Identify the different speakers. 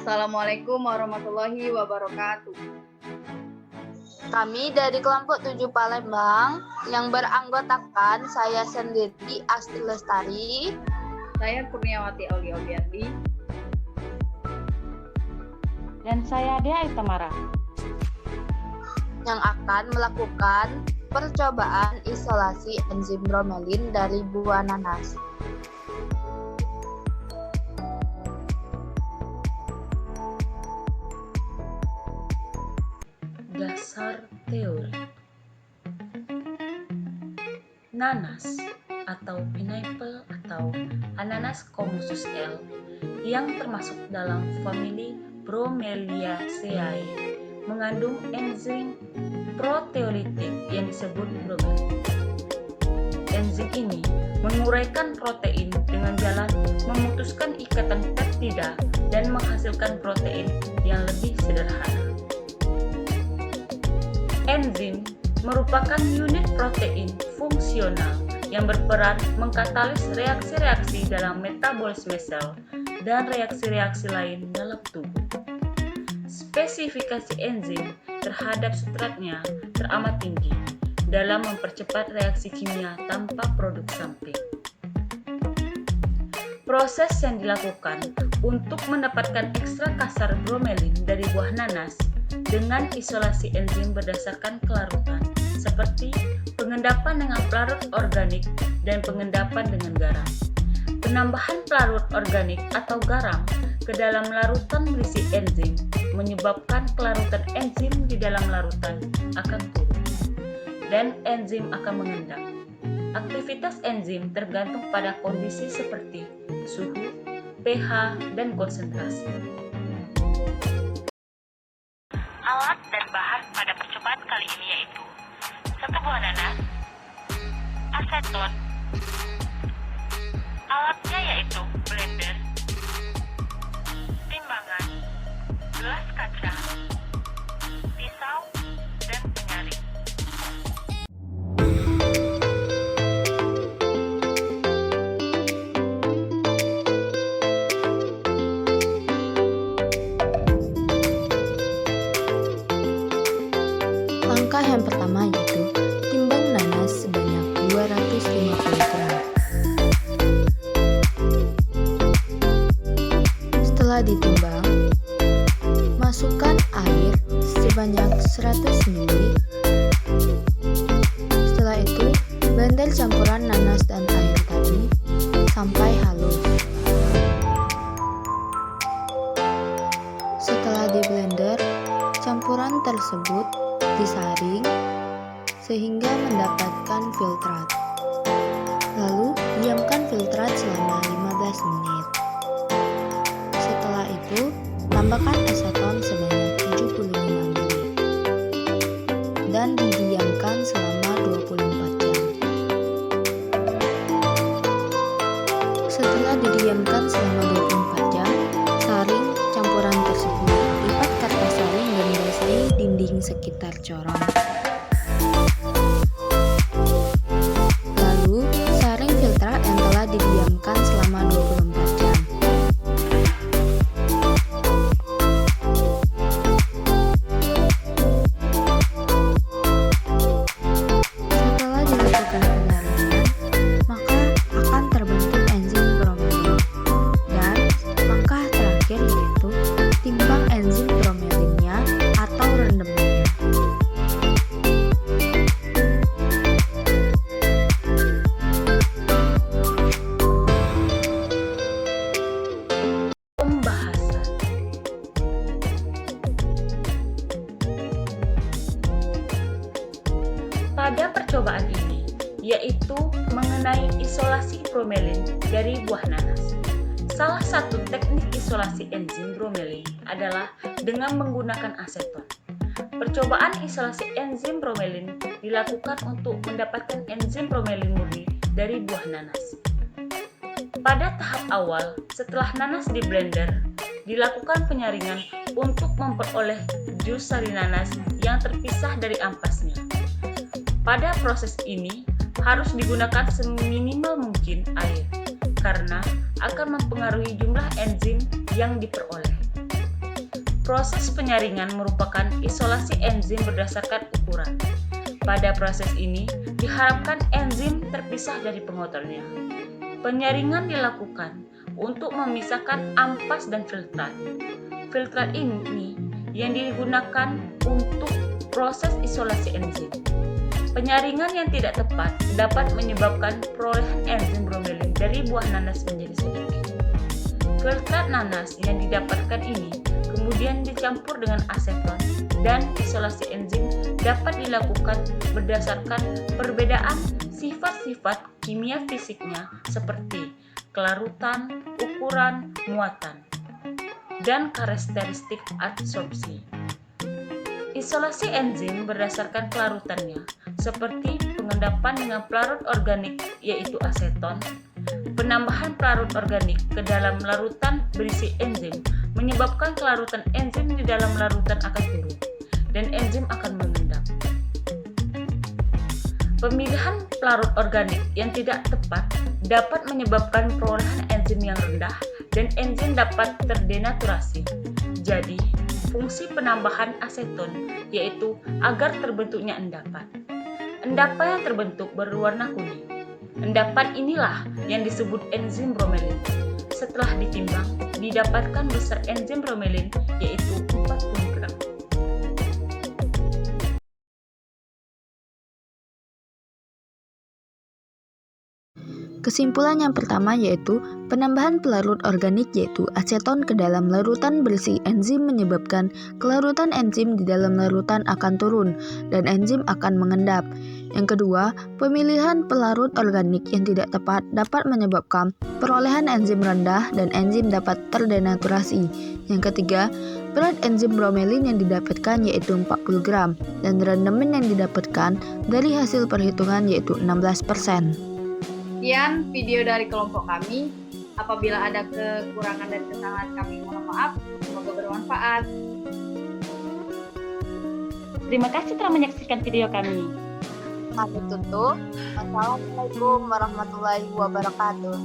Speaker 1: Assalamualaikum warahmatullahi wabarakatuh.
Speaker 2: Kami dari kelompok 7 Palembang yang beranggotakan saya sendiri Asti Lestari,
Speaker 1: Saya Kurniawati Aulia-Obiandi,
Speaker 3: dan saya Dea Itamara
Speaker 2: yang akan melakukan percobaan isolasi enzim bromelin dari buah nanas.
Speaker 4: Dasar teori. Nanas atau pineapple atau Ananas commusus L yang termasuk dalam famili Bromeliaceae mengandung enzim proteolitik yang disebut bromelin. Enzim ini menguraikan protein dengan jalan memutuskan ikatan peptida dan menghasilkan protein yang lebih sederhana. Enzim merupakan unit protein fungsional yang berperan mengkatalis reaksi-reaksi dalam metabolisme sel dan reaksi-reaksi lain dalam tubuh. Spesifikasi enzim terhadap substratnya teramat tinggi dalam mempercepat reaksi kimia tanpa produk samping. Proses yang dilakukan untuk mendapatkan ekstrak kasar bromelin dari buah nanas dengan isolasi enzim berdasarkan kelarutan, seperti pengendapan dengan pelarut organik dan pengendapan dengan garam. Penambahan pelarut organik atau garam ke dalam larutan berisi enzim menyebabkan kelarutan enzim di dalam larutan akan turun, dan enzim akan mengendap. Aktivitas enzim tergantung pada kondisi seperti suhu, pH, dan konsentrasi.
Speaker 5: Alat dan bahan pada percobaan kali ini yaitu 1 buah nanas, aseton, alatnya yaitu blender, timbangan, gelas kaca, pisau, dan penyaring.
Speaker 2: Langkah yang pertama yaitu timbang nanas sebanyak 250 gram. Setelah ditimbang, masukkan air sebanyak 100 ml. Setelah itu, blender campuran nanas dan air tadi sampai halus. Setelah di blender, campuran tersebut disaring sehingga mendapatkan filtrat. Lalu, diamkan filtrat selama 15 menit. Setelah itu, tambahkan aseton sebanyak 75 ml dan didiamkan selama 24 jam. Setelah didiamkan selama 24 jam, saring campuran tersebut. Lipat kertas saring dan basahi dinding sekitar corong. Lalu, saring filtrat yang telah didiamkan selama 24 jam. Setelah dilakukan penyaringan, maka akan terbentuk enzim bromelin. Dan langkah terakhir yaitu timbang enzim bromelinnya atau rendemnya.
Speaker 4: Pembahasan. Pada percobaan ini, yaitu mengenai isolasi bromelin dari buah nanas. Salah satu teknik isolasi enzim bromelin adalah dengan menggunakan aseton. Percobaan isolasi enzim bromelin dilakukan untuk mendapatkan enzim bromelin murni dari buah nanas. Pada tahap awal, setelah nanas di blender, dilakukan penyaringan untuk memperoleh jus sari nanas yang terpisah dari ampasnya. Pada proses ini, harus digunakan seminimal mungkin air, karena akan mempengaruhi jumlah enzim yang diperoleh. Proses penyaringan merupakan isolasi enzim berdasarkan ukuran. Pada proses ini, diharapkan enzim terpisah dari pengotornya. Penyaringan dilakukan untuk memisahkan ampas dan filtrat. Filtrat ini yang digunakan untuk proses isolasi enzim. Penyaringan yang tidak tepat dapat menyebabkan perolehan enzim bromelin dari buah nanas menjadi sedikit. Filtrat nanas yang didapatkan ini kemudian dicampur dengan aseton dan isolasi enzim dapat dilakukan berdasarkan perbedaan sifat-sifat kimia fisiknya seperti kelarutan, ukuran, muatan, dan karakteristik adsorpsi. Isolasi enzim berdasarkan kelarutannya seperti pengendapan dengan pelarut organik yaitu aseton. Penambahan pelarut organik ke dalam larutan berisi enzim menyebabkan kelarutan enzim di dalam larutan akan turun dan enzim akan mengendap. Pemilihan pelarut organik yang tidak tepat dapat menyebabkan perolehan enzim yang rendah dan enzim dapat terdenaturasi. Jadi, fungsi penambahan aseton yaitu agar terbentuknya endapan. Endapan yang terbentuk berwarna kuning. Endapan inilah yang disebut enzim bromelin. Setelah ditimbang, didapatkan besar enzim bromelin yaitu 40 gram.
Speaker 2: Kesimpulan yang pertama yaitu penambahan pelarut organik yaitu aseton ke dalam larutan berisi enzim menyebabkan kelarutan enzim di dalam larutan akan turun dan enzim akan mengendap. Yang kedua, pemilihan pelarut organik yang tidak tepat dapat menyebabkan perolehan enzim rendah dan enzim dapat terdenaturasi. Yang ketiga, berat enzim bromelin yang didapatkan yaitu 40 gram dan rendemen yang didapatkan dari hasil perhitungan yaitu 16%.
Speaker 1: Sekian video dari kelompok kami. Apabila ada kekurangan dan kesalahan kami mohon maaf. Semoga bermanfaat.
Speaker 3: Terima kasih telah menyaksikan video kami.
Speaker 2: Kami tutup. Wassalamualaikum warahmatullahi wabarakatuh.